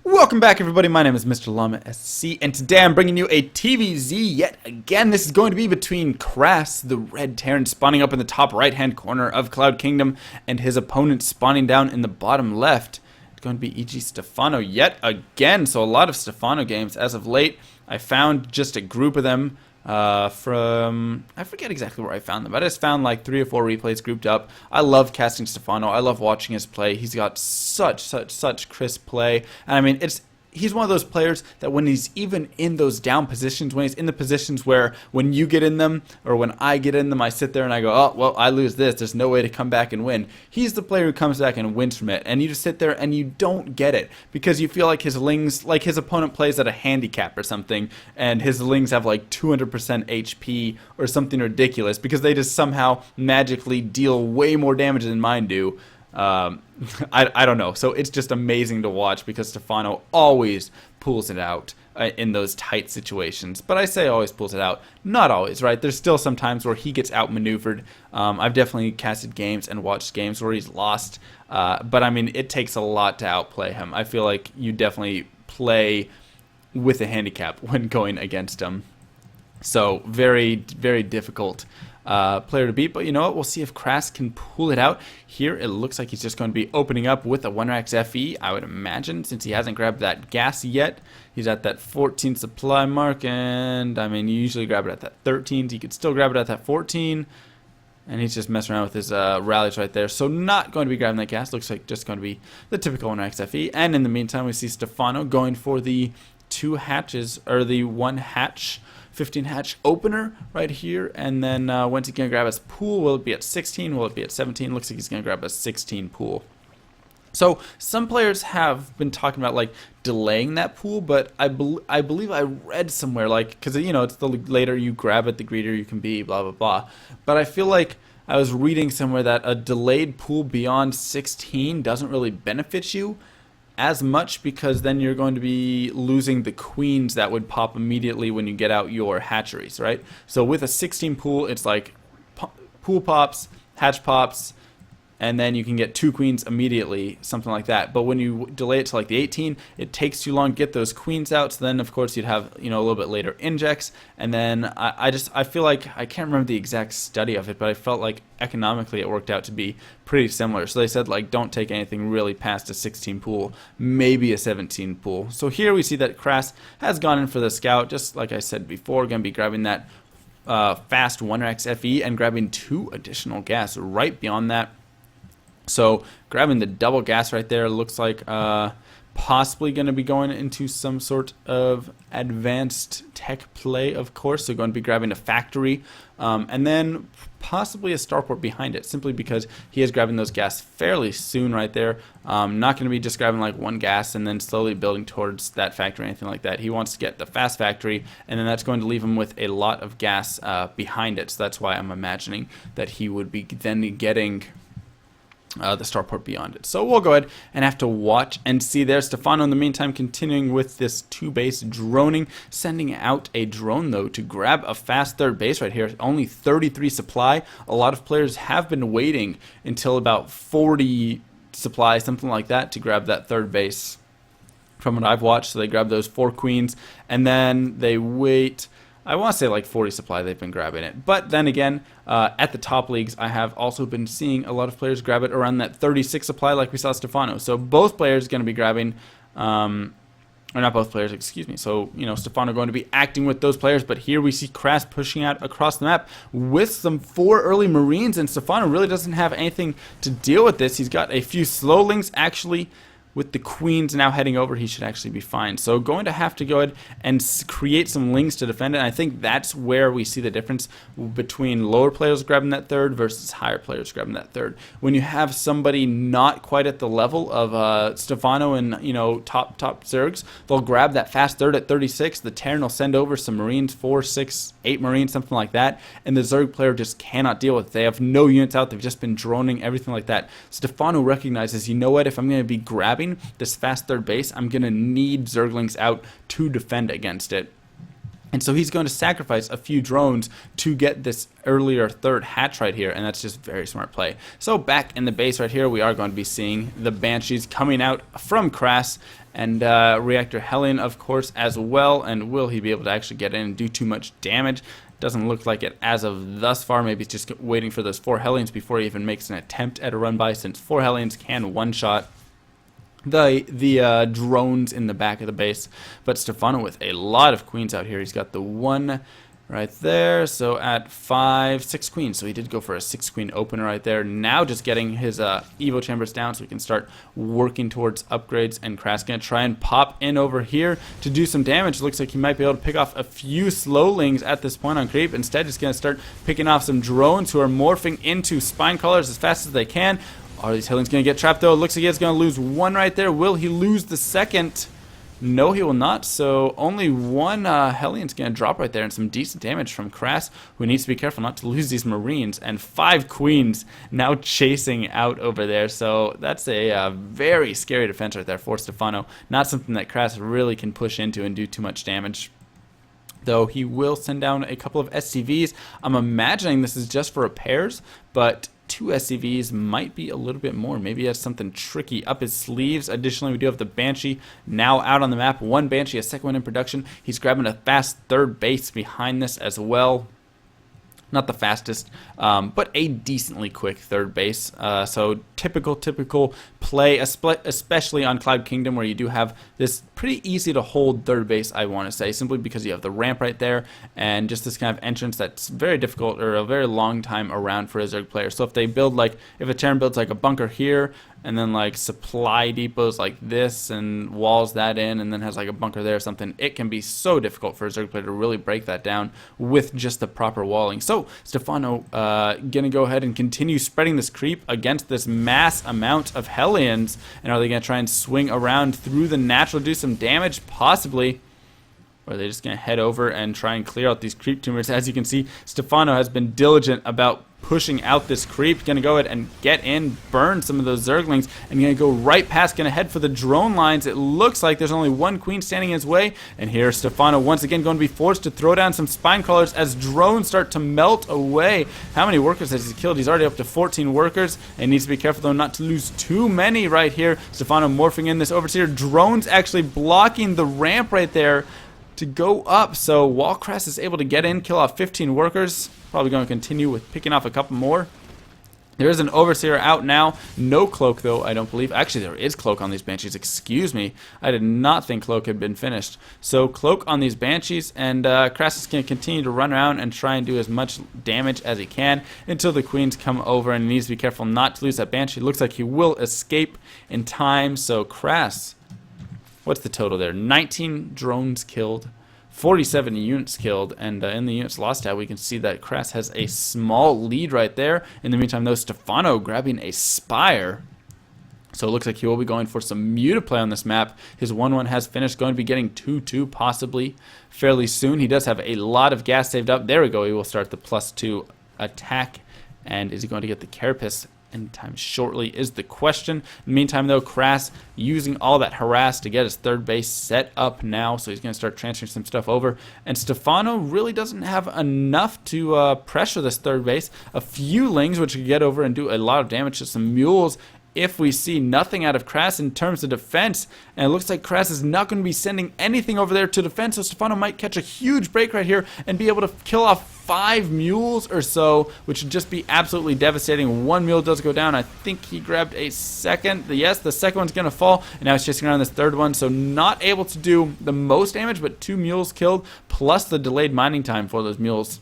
Welcome back, everybody. My name is MrLlamaSC, and today I'm bringing you a TVZ yet again. This is going to be between Krass, the red Terran spawning up in the top right-hand corner of Cloud Kingdom, and his opponent spawning down in the bottom left. It's going to be EGStephano yet again, so a lot of Stephano games as of late. I found just a group of them from, I forget exactly where I found them, but I just found like 3 or 4 replays grouped up. I love casting Stephano. I love watching his play. He's got such crisp play. And I mean, he's one of those players that when he's even in those down positions, when he's in the positions where when you get in them or when I get in them, I sit there and I go, oh, well, I lose this. There's no way to come back and win. He's the player who comes back and wins from it. And you just sit there and you don't get it because you feel like his lings, like his opponent plays at a handicap or something, and his lings have like 200% HP or something ridiculous because they just somehow magically deal way more damage than mine do. I don't know. So it's just amazing to watch because Stephano always pulls it out in those tight situations. But I say always pulls it out. Not always, right? There's still some times where he gets outmaneuvered. I've definitely casted games and watched games where he's lost. But I mean, it takes a lot to outplay him. I feel like you definitely play with a handicap when going against him. So very difficult player to beat, but you know what? We'll see if Krass can pull it out. Here it looks like he's just going to be opening up with a 1rax FE, I would imagine, since he hasn't grabbed that gas yet. He's at that 14 supply mark, and I mean, you usually grab it at that 13, so you could still grab it at that 14, and he's just messing around with his rallies right there. So not going to be grabbing that gas. Looks like just going to be the typical 1rax FE, and in the meantime, we see Stephano going for the 2 hatches, or the 1 hatch 15 hatch opener right here, and then when's he going to grab his pool? Will it be at 16? Will it be at 17? Looks like he's going to grab a 16 pool. So some players have been talking about like delaying that pool, but I believe I read somewhere, like, because you know it's the later you grab it, the greedier you can be, blah blah blah. But I feel like I was reading somewhere that a delayed pool beyond 16 doesn't really benefit you as much, because then you're going to be losing the queens that would pop immediately when you get out your hatcheries, right? So with a 16 pool, it's like pool pops, hatch pops, and then you can get 2 queens immediately, something like that. But when you delay it to like the 18, it takes too long to get those queens out. So then, of course, you'd have, you know, a little bit later injects. And then I feel like, I can't remember the exact study of it, but I felt like economically it worked out to be pretty similar. So they said, like, don't take anything really past a 16 pool, maybe a 17 pool. So here we see that Krass has gone in for the scout, just like I said before, going to be grabbing that fast 1rax FE and grabbing 2 additional gas right beyond that. So grabbing the double gas right there, looks like possibly going to be going into some sort of advanced tech play, of course. So going to be grabbing a factory and then possibly a starport behind it, simply because he is grabbing those gas fairly soon right there. Not going to be just grabbing like 1 gas and then slowly building towards that factory or anything like that. He wants to get the fast factory, and then that's going to leave him with a lot of gas behind it. So that's why I'm imagining that he would be then getting the starport beyond it. So we'll go ahead and have to watch and see there. Stephano in the meantime continuing with this 2 base droning, sending out a drone though to grab a fast 3rd base right here. Only 33 supply. A lot of players have been waiting until about 40 supply, something like that, to grab that 3rd base from what I've watched. So they grab those 4 queens and then they wait. I want to say like 40 supply they've been grabbing it. But then again, at the top leagues, I have also been seeing a lot of players grab it around that 36 supply like we saw Stephano. So both players are going to be grabbing, or not both players, excuse me. So, you know, Stephano going to be acting with those players. But here we see Krass pushing out across the map with some 4 early Marines. And Stephano really doesn't have anything to deal with this. He's got a few slowlings actually. With the queens now heading over, he should actually be fine. So going to have to go ahead and create some lings to defend it. And I think that's where we see the difference between lower players grabbing that 3rd versus higher players grabbing that 3rd. When you have somebody not quite at the level of Stephano and, you know, top Zergs, they'll grab that fast 3rd at 36. The Terran will send over some Marines, 4, 6, 8 Marines, something like that. And the Zerg player just cannot deal with it. They have no units out. They've just been droning, everything like that. Stephano recognizes, you know what, if I'm going to be grabbing this fast 3rd base, I'm going to need Zerglings out to defend against it. And so he's going to sacrifice a few drones to get this earlier third hatch right here, and that's just very smart play. So back in the base right here, we are going to be seeing the Banshees coming out from Krass, and Reactor Hellion, of course, as well. And will he be able to actually get in and do too much damage? Doesn't look like it as of thus far. Maybe he's just waiting for those 4 Hellions before he even makes an attempt at a run by, since 4 Hellions can one-shot the drones in the back of the base. But Stephano with a lot of queens out here. He's got the 1 right there, so at 5, 6 queens. So he did go for a 6 queen opener right there. Now just getting his Evo chambers down so we can start working towards upgrades. And Krass gonna try and pop in over here to do some damage. Looks like he might be able to pick off a few slowlings at this point on creep. Instead, just gonna start picking off some drones who are morphing into spine crawlers as fast as they can. Are these Hellions going to get trapped, though? It looks like he's going to lose 1 right there. Will he lose the second? No, he will not. So only 1 Hellion's going to drop right there, and some decent damage from Krass, who needs to be careful not to lose these Marines. And 5 Queens now chasing out over there. So that's a very scary defense right there for Stephano. Not something that Krass really can push into and do too much damage. Though he will send down a couple of SCVs. I'm imagining this is just for repairs, but 2 SCVs might be a little bit more. Maybe he has something tricky up his sleeves. Additionally, we do have the Banshee now out on the map. 1 Banshee, a second one in production. He's grabbing a fast third base behind this as well. Not the fastest, but a decently quick third base. So typical play, especially on Cloud Kingdom, where you do have this pretty easy to hold third base, I want to say, simply because you have the ramp right there and just this kind of entrance that's very difficult or a very long time around for a Zerg player. So if they build if a Terran builds like a bunker here, and then like supply depots like this and walls that in, and then has like a bunker there or something, it can be so difficult for a Zerg player to really break that down with just the proper walling. So Stephano gonna go ahead and continue spreading this creep against this mass amount of Hellions. And are they gonna try and swing around through the natural to do some damage? Possibly. Or are they just gonna head over and try and clear out these creep tumors? As you can see, Stephano has been diligent about pushing out this creep. Gonna go ahead and get in, burn some of those Zerglings, and gonna go right past, gonna head for the drone lines. It looks like there's only 1 queen standing in his way, and here Stephano once again going to be forced to throw down some spine crawlers as drones start to melt away. How many workers has he killed? He's already up to 14 workers, and needs to be careful though not to lose too many right here. Stephano morphing in this overseer. Drones actually blocking the ramp right there to go up. So while Krass is able to get in, kill off 15 workers, probably going to continue with picking off a couple more. There is an Overseer out now. No Cloak, though, I don't believe. Actually, there is Cloak on these Banshees. Excuse me. I did not think Cloak had been finished. So Cloak on these Banshees, and Krass is going to continue to run around and try and do as much damage as he can until the Queens come over, and he needs to be careful not to lose that Banshee. Looks like he will escape in time. So Krass, what's the total there? 19 drones killed, 47 units killed, and in the units lost tab, we can see that Krass has a small lead right there. In the meantime, though, Stephano grabbing a Spire. So it looks like he will be going for some Mutaplay on this map. His 1-1 has finished, going to be getting 2-2 possibly fairly soon. He does have a lot of gas saved up. There we go. He will start the +2 attack. And is he going to get the Carapace anytime shortly is the question. In the meantime, though, Krass using all that harass to get his third base set up now, so he's going to start transferring some stuff over. And Stephano really doesn't have enough to pressure this third base. A few lings, which could get over and do a lot of damage to some mules if we see nothing out of Krass in terms of defense. And it looks like Krass is not going to be sending anything over there to defend, so Stephano might catch a huge break right here and be able to kill off 5 mules or so, which would just be absolutely devastating. 1 mule does go down. I think he grabbed a second. Yes, the second one's going to fall, and now he's chasing around this third one, so not able to do the most damage, but 2 mules killed, plus the delayed mining time for those mules.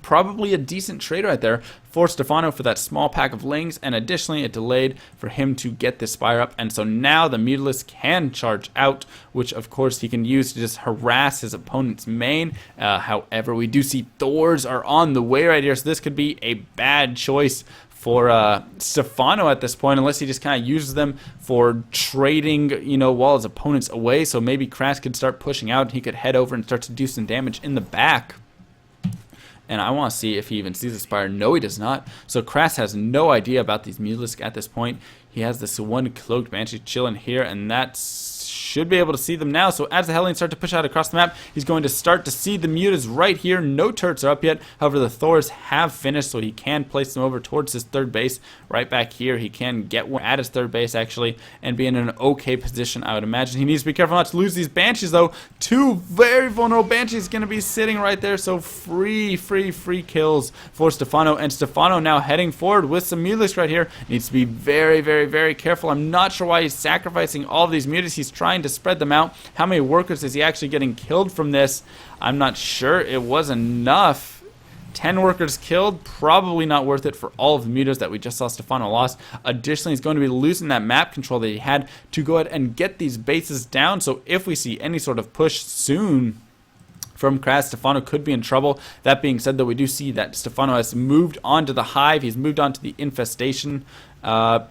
Probably a decent trade right there for Stephano for that small pack of lings, and additionally it delayed for him to get this Spire up. And so now the Mutalisk can charge out, which of course he can use to just harass his opponent's main. However, we do see Thors are on the way right here, so this could be a bad choice for Stephano at this point, unless he just kind of uses them for trading, you know, while his opponent's away. So maybe Krass could start pushing out and he could head over and start to do some damage in the back. And I want to see if he even sees the Spire. No, he does not. So Krass has no idea about these Mutalisk at this point. He has this one Cloaked Banshee chilling here, and that should be able to see them now. So as the Hellions start to push out across the map, he's going to start to see the Mutas right here. No turrets are up yet. However, the Thors have finished, so he can place them over towards his third base. Right back here, he can get one at his third base, actually, and be in an okay position, I would imagine. He needs to be careful not to lose these Banshees, though. Two very vulnerable Banshees going to be sitting right there, so free kills for Stephano. And Stephano now heading forward with some Mutalisk right here. Needs to be very careful. I'm not sure why he's sacrificing all of these Mutas. He's trying to spread them out. How many workers is he actually getting killed from this? I'm not sure. It was enough. 10 workers killed, probably not worth it for all of the Mutas that we just saw Stephano lost. Additionally, he's going to be losing that map control that he had to go ahead and get these bases down. So if we see any sort of push soon from Krass, Stephano could be in trouble. That being said, though, we do see that Stephano has moved on to the hive. He's moved on to the infestation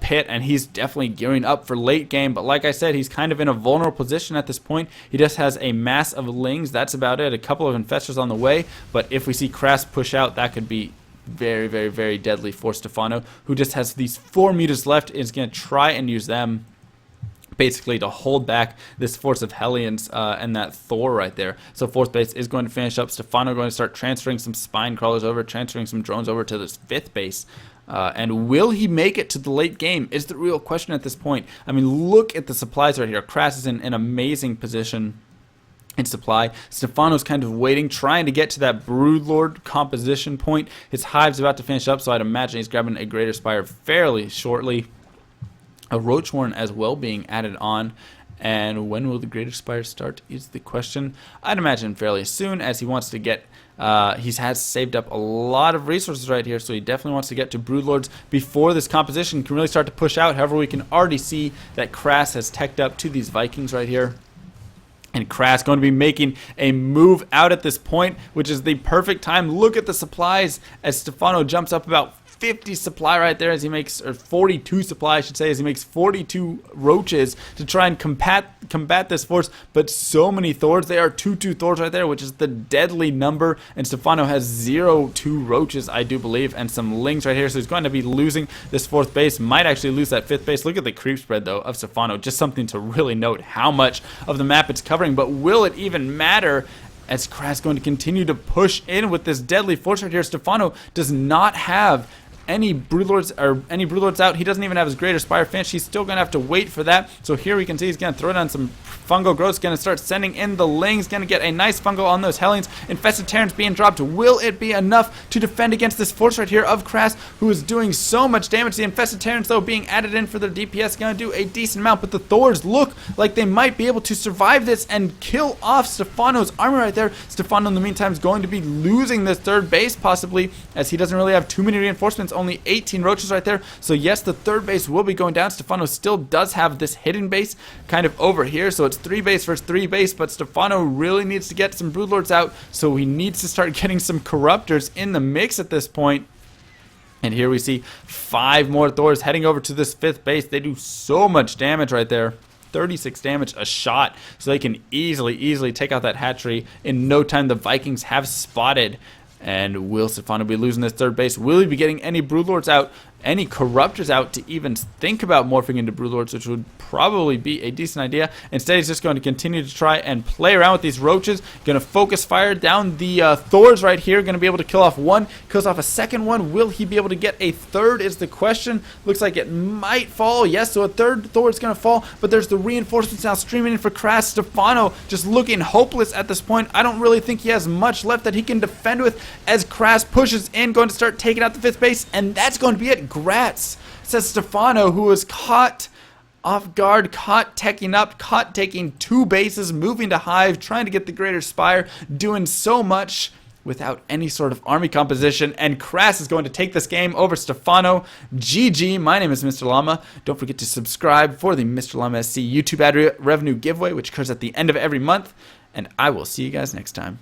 pit, and he's definitely gearing up for late game. But like I said, he's kind of in a vulnerable position at this point. He just has a mass of lings. That's about it. A couple of infestors on the way. But if we see Krass push out, that could be very deadly for Stephano, who just has these 4 Mutas left. Is going to try and use them basically to hold back this force of Hellions and that Thor right there. So fourth base is going to finish up. Stephano going to start transferring some spine crawlers over, transferring some drones over to this 5th base. And will he make it to the late game is the real question at this point. I mean, look at the supplies right here. Krass is in an amazing position in supply. Stephano's kind of waiting, trying to get to that Broodlord composition point. His hive's about to finish up, so I'd imagine he's grabbing a Greater Spire fairly shortly. A Roach Warren as well being added on. And when will the Greater Spire start is the question. I'd imagine fairly soon, as he wants to get he has saved up a lot of resources right here, so he definitely wants to get to Broodlords before this composition can really start to push out. However, we can already see that Krass has teched up to these Vikings right here. And Krass going to be making a move out at this point, which is the perfect time. Look at the supplies as Stephano jumps up about 50 supply right there as he makes, or 42 supply I should say, as he makes 42 roaches to try and combat this force. But so many Thors, they are 2 Thors right there, which is the deadly number. And Stephano has 2 roaches, I do believe, and some lings right here. So he's going to be losing this 4th base, might actually lose that 5th base. Look at the creep spread though of Stephano, just something to really note how much of the map it's covering. But will it even matter? As Krass going to continue to push in with this deadly force right here. Stephano does not have any Broodlords out. He doesn't even have his Greater Spire finished. He's still going to have to wait for that. So here we can see he's going to throw down some fungal growths, going to start sending in the lings, going to get a nice fungal on those Hellions. Infested Terrans being dropped. Will it be enough to defend against this force right here of Krass, who is doing so much damage? The Infested Terrans, though, being added in for their DPS, going to do a decent amount, but the Thors look like they might be able to survive this and kill off Stephano's army right there. Stephano, in the meantime, is going to be losing this 3rd base, possibly, as he doesn't really have too many reinforcements, only 18 roaches right there. So yes, the 3rd base will be going down. Stephano still does have this hidden base kind of over here, so it's 3 base versus 3 base, but Stephano really needs to get some Broodlords out, so he needs to start getting some Corruptors in the mix at this point. And here we see 5 more Thors heading over to this 5th base. They do so much damage right there. 36 damage a shot, so they can easily take out that hatchery in no time. The Vikings have spotted. And will Stephano be losing this 3rd base? Will he be getting any Broodlords out, any Corruptors out to even think about morphing into Broodlords, which would probably be a decent idea? Instead, he's just going to continue to try and play around with these roaches. Going to focus fire down the Thors right here. Going to be able to kill off 1. Kills off a 2nd one. Will he be able to get a 3rd is the question. Looks like it might fall. Yes, so a 3rd Thor is going to fall. But there's the reinforcements now streaming in for Krass. Stephano just looking hopeless at this point. I don't really think he has much left that he can defend with as Krass pushes in. Going to start taking out the 5th base. And that's going to be it. Grats, says Stephano, who was caught off guard, caught teching up, caught taking 2 bases, moving to hive, trying to get the Greater Spire, doing so much without any sort of army composition. And Krass is going to take this game over Stephano. GG. My name is Mr. Llama. Don't forget to subscribe for the MrLlamaSC YouTube ad revenue giveaway, which occurs at the end of every month. And I will see you guys next time.